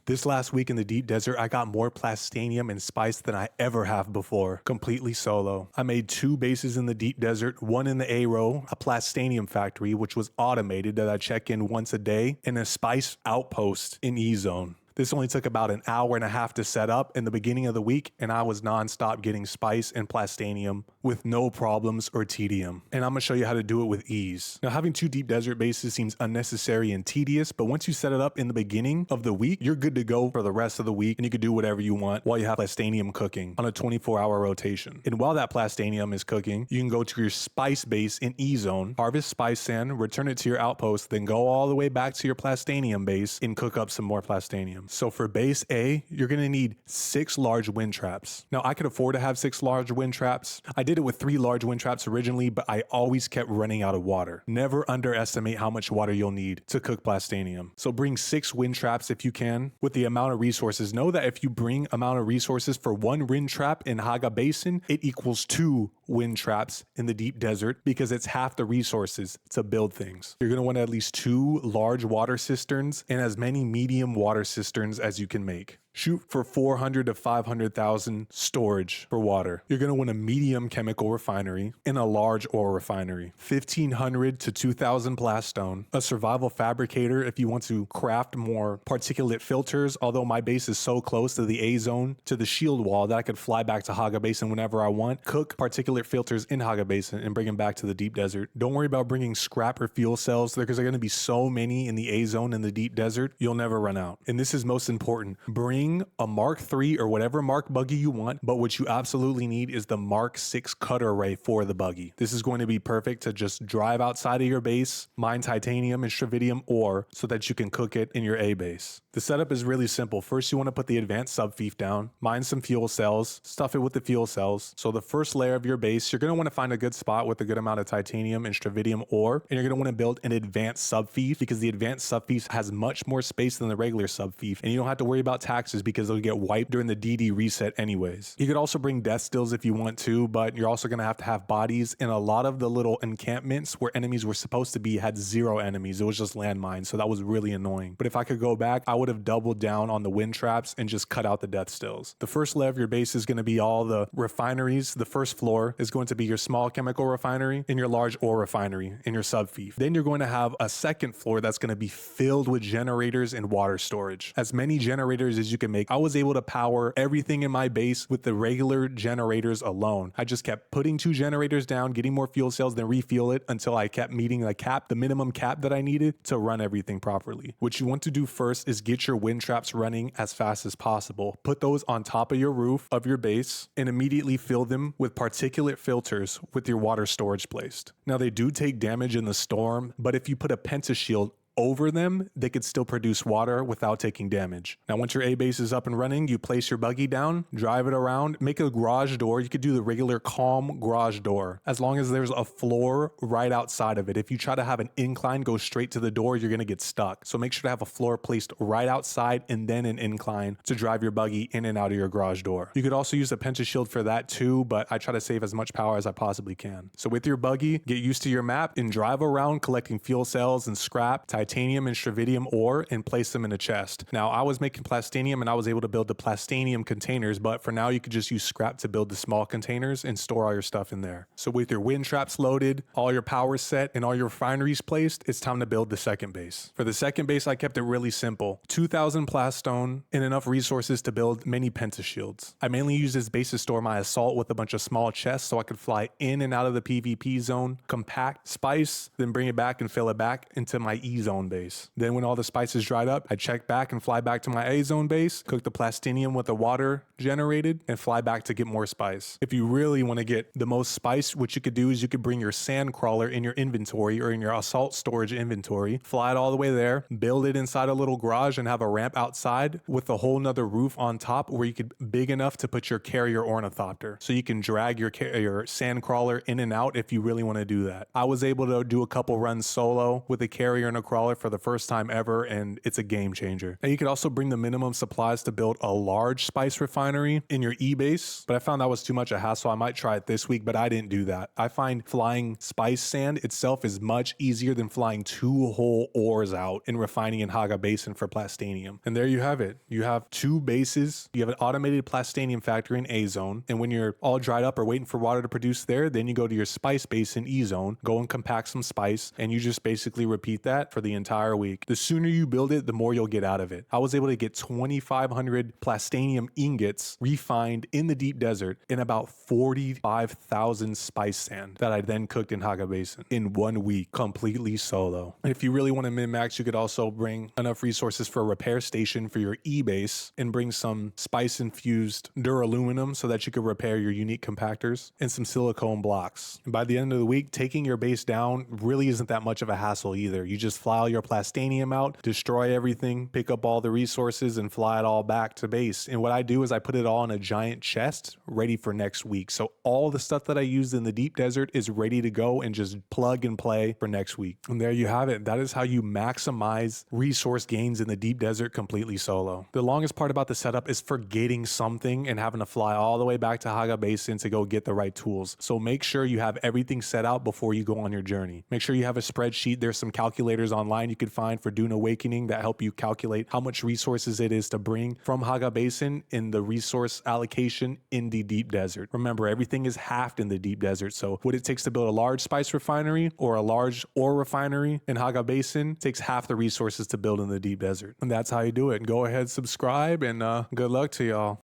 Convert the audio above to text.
This last week in the deep desert, I got more plastanium and spice than I ever have before, completely solo. I made 2 bases in the deep desert, one in the A row, a plastanium factory, which was automated that I check in once a day, and a spice outpost in E zone. This only took about an hour and a half to set up in the beginning of the week, and I was nonstop getting spice and plastanium with no problems or tedium. And I'm gonna show you how to do it with ease. Now, having 2 deep desert bases seems unnecessary and tedious, but once you set it up in the beginning of the week, you're good to go for the rest of the week, and you can do whatever you want while you have plastanium cooking on a 24-hour rotation. And while that plastanium is cooking, you can go to your spice base in E zone, harvest spice sand, return it to your outpost, then go all the way back to your plastanium base and cook up some more plastanium. So for base A, you're gonna need 6 large wind traps. Now I could afford to have 6 large wind traps. I did it with 3 large wind traps originally, but I always kept running out of water. Never underestimate how much water you'll need to cook plastanium. So bring 6 wind traps if you can. With the amount of resources, know that if you bring amount of resources for 1 wind trap in Haga Basin, it equals 2 wind traps in the deep desert because it's half the resources to build things. You're gonna want at least 2 large water cisterns and as many medium water cisterns as you can make. Shoot for 400 to 500,000 storage for water. You're gonna want a medium chemical refinery and a large ore refinery. 1,500 to 2,000 plastone. A survival fabricator if you want to craft more particulate filters, although my base is so close to the A zone, to the shield wall that I could fly back to Haga Basin whenever I want, cook particulate filters in Haga Basin and bring them back to the deep desert. Don't worry about bringing scrap or fuel cells because there are gonna be so many in the A zone in the deep desert, you'll never run out. And this is most important. Bring a Mark III or whatever Mark buggy you want, but what you absolutely need is the Mark VI cutter array for the buggy. This is going to be perfect to just drive outside of your base, mine titanium and stravidium ore so that you can cook it in your A base. The setup is really simple. First, you want to put the advanced subfief down, mine some fuel cells, stuff it with the fuel cells. So the first layer of your base, you're going to want to find a good spot with a good amount of titanium and stravidium ore, and you're going to want to build an advanced subfief because the advanced subfief has much more space than the regular subfief, and you don't have to worry about taxes because they'll get wiped during the DD reset anyways. You could also bring death stills if you want to, but you're also going to have bodies, and a lot of the little encampments where enemies were supposed to be had 0 enemies. It was just landmines, so that was really annoying. But if I could go back, I would have doubled down on the wind traps and just cut out the death stills. The first layer of your base is going to be all the refineries. The first floor is going to be your small chemical refinery and your large ore refinery and your subfief. Then you're going to have a second floor that's going to be filled with generators and water storage. As many generators as you can make. I was able to power everything in my base with the regular generators alone. I just kept putting 2 generators down, getting more fuel cells, then refuel it until I kept meeting the minimum cap that I needed to run everything properly. What you want to do first is get your wind traps running as fast as possible. Put those on top of your roof of your base and immediately fill them with particulate filters with your water storage placed. Now they do take damage in the storm, but if you put a pentashield over them, they could still produce water without taking damage. Now, once your A base is up and running, you place your buggy down, drive it around, make a garage door. You could do the regular calm garage door, as long as there's a floor right outside of it. If you try to have an incline go straight to the door, you're gonna get stuck. So make sure to have a floor placed right outside and then an incline to drive your buggy in and out of your garage door. You could also use a pentashield for that too, but I try to save as much power as I possibly can. So with your buggy, get used to your map and drive around collecting fuel cells and scrap, titanium and stravidium ore, and place them in a chest. Now I was making plastanium and I was able to build the plastanium containers, but for now you could just use scrap to build the small containers and store all your stuff in there. So with your wind traps loaded, all your power set, and all your refineries placed, it's time to build the second base. For the second base, I kept it really simple. 2,000 plastone and enough resources to build many pentashields. I mainly used this base to store my assault with a bunch of small chests so I could fly in and out of the PvP zone, compact, spice, then bring it back and fill it back into my E zone base. Then when all the spices dried up, I check back and fly back to my A zone base, cook the plastinium with the water generated, and fly back to get more spice. If you really want to get the most spice, what you could do is you could bring your sand crawler in your inventory or in your assault storage inventory, fly it all the way there, build it inside a little garage and have a ramp outside with a whole nother roof on top where you could big enough to put your carrier ornithopter. So you can drag your sand crawler in and out if you really want to do that. I was able to do a couple runs solo with a carrier and a crawler $1 for the first time ever, and it's a game changer. Now you could also bring the minimum supplies to build a large spice refinery in your E-base, but I found that was too much a hassle. I might try it this week, but I didn't do that. I find flying spice sand itself is much easier than flying 2 whole ores out and refining in Haga Basin for Plastanium. And there you have it. You have 2 bases. You have an automated Plastanium factory in A zone, and when you're all dried up or waiting for water to produce there, then you go to your spice base in E zone, go and compact some spice, and you just basically repeat that for the entire week. The sooner you build it, the more you'll get out of it. I was able to get 2,500 Plastanium ingots refined in the deep desert in about 45,000 spice sand that I then cooked in Haga Basin in 1 week, completely solo. If you really want to min-max, you could also bring enough resources for a repair station for your E-base and bring some spice-infused duraluminum so that you could repair your unique compactors and some silicone blocks. And by the end of the week, taking your base down really isn't that much of a hassle either. You just fly all your Plastanium out, destroy everything, pick up all the resources, and fly it all back to base. And what I do is I put it all in a giant chest ready for next week. So all the stuff that I used in the deep desert is ready to go and just plug and play for next week. And there you have it. That is how you maximize resource gains in the deep desert completely solo. The longest part about the setup is forgetting something and having to fly all the way back to Haga Basin to go get the right tools. So make sure you have everything set out before you go on your journey. Make sure you have a spreadsheet. There's some calculators online you could find for Dune Awakening that help you calculate how much resources it is to bring from Haga Basin in the resource allocation in the deep desert. Remember, everything is halved in the deep desert. So what it takes to build a large spice refinery or a large ore refinery in Haga Basin takes half the resources to build in the deep desert. And that's how you do it. Go ahead, subscribe, and good luck to y'all.